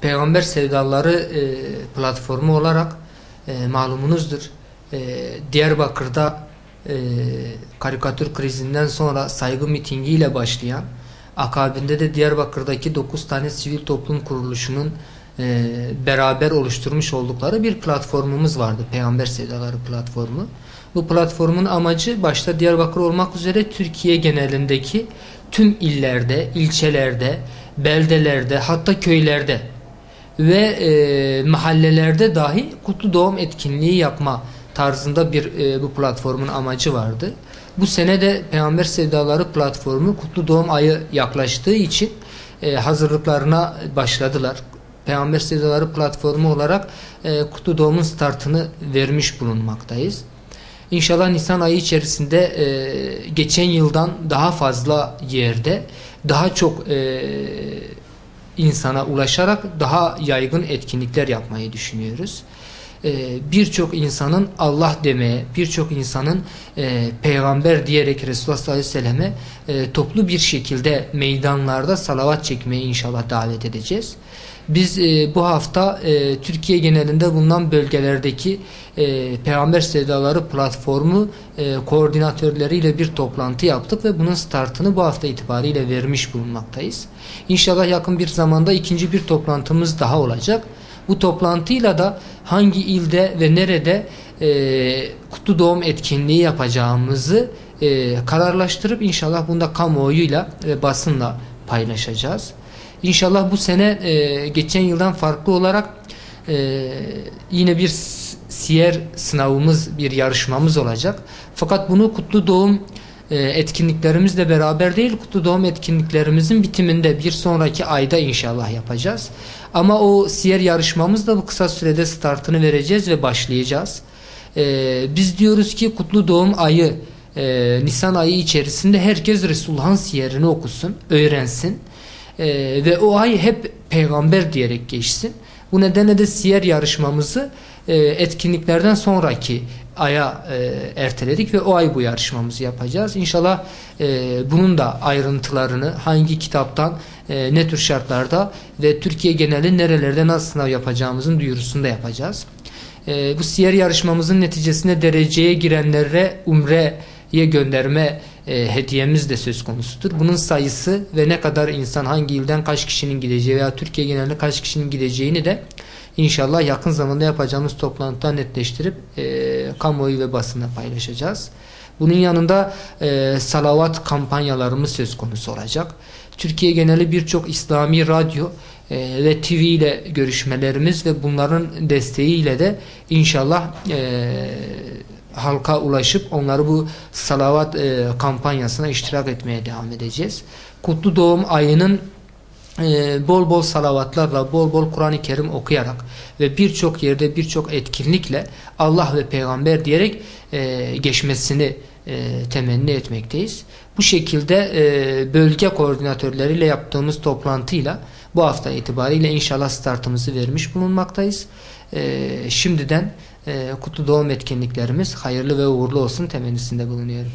Peygamber Sevdaları platformu olarak malumunuzdur. Diyarbakır'da karikatür krizinden sonra saygı mitingiyle başlayan, akabinde de Diyarbakır'daki 9 tane sivil toplum kuruluşunun beraber oluşturmuş oldukları bir platformumuz vardı. Peygamber Sevdaları platformu. Bu platformun amacı başta Diyarbakır olmak üzere Türkiye genelindeki tüm illerde, ilçelerde, beldelerde, hatta köylerde ve mahallelerde dahi kutlu doğum etkinliği yapma tarzında bu platformun amacı vardı. Bu sene de Peygamber Sevdaları platformu kutlu doğum ayı yaklaştığı için hazırlıklarına başladılar. Peygamber Sevdaları platformu olarak kutlu doğumun startını vermiş bulunmaktayız. İnşallah Nisan ayı içerisinde geçen yıldan daha fazla yerde daha çok insana ulaşarak daha yaygın etkinlikler yapmayı düşünüyoruz. Birçok insanın Allah demeye, birçok insanın peygamber diyerek Resulullah sallallahu aleyhi ve selleme toplu bir şekilde meydanlarda salavat çekmeye inşallah davet edeceğiz. Biz bu hafta Türkiye genelinde bulunan bölgelerdeki Peygamber Sevdaları platformu koordinatörleriyle bir toplantı yaptık ve bunun startını bu hafta itibariyle vermiş bulunmaktayız. İnşallah yakın bir zamanda ikinci bir toplantımız daha olacak. Bu toplantıyla da hangi ilde ve nerede kutlu doğum etkinliği yapacağımızı kararlaştırıp inşallah bunda kamuoyuyla ve basınla paylaşacağız. İnşallah bu sene geçen yıldan farklı olarak yine bir siyer sınavımız, bir yarışmamız olacak. Fakat bunu kutlu doğum etkinliklerimizle beraber değil, kutlu doğum etkinliklerimizin bitiminde bir sonraki ayda inşallah yapacağız. Ama o siyer yarışmamızda bu kısa sürede startını vereceğiz ve başlayacağız. Biz diyoruz ki kutlu doğum ayı Nisan ayı içerisinde herkes Resulullah'ın siyerini okusun, öğrensin. Ve o ay hep peygamber diyerek geçsin. Bu nedenle de siyer yarışmamızı etkinliklerden sonraki aya erteledik ve o ay bu yarışmamızı yapacağız. İnşallah bunun da ayrıntılarını hangi kitaptan, ne tür şartlarda ve Türkiye geneli nerelerde nasıl sınav yapacağımızın duyurusunu da yapacağız. Bu siyer yarışmamızın neticesinde dereceye girenlere umreye gönderme hediyemiz de söz konusudur. Bunun sayısı ve ne kadar insan, hangi ilden kaç kişinin gideceği veya Türkiye genelinde kaç kişinin gideceğini de İnşallah yakın zamanda yapacağımız toplantıda netleştirip kamuoyu ve basına paylaşacağız. Bunun yanında salavat kampanyalarımız söz konusu olacak. Türkiye geneli birçok İslami radyo ve TV ile görüşmelerimiz ve bunların desteğiyle de inşallah halka ulaşıp onları bu salavat kampanyasına iştirak etmeye devam edeceğiz. Kutlu doğum ayının bol bol salavatlarla, bol bol Kur'an-ı Kerim okuyarak ve birçok yerde birçok etkinlikle Allah ve peygamber diyerek geçmesini temenni etmekteyiz. Bu şekilde bölge koordinatörleriyle yaptığımız toplantıyla bu hafta itibariyle inşallah startımızı vermiş bulunmaktayız. Şimdiden kutlu doğum etkinliklerimiz hayırlı ve uğurlu olsun temennisinde bulunuyorum.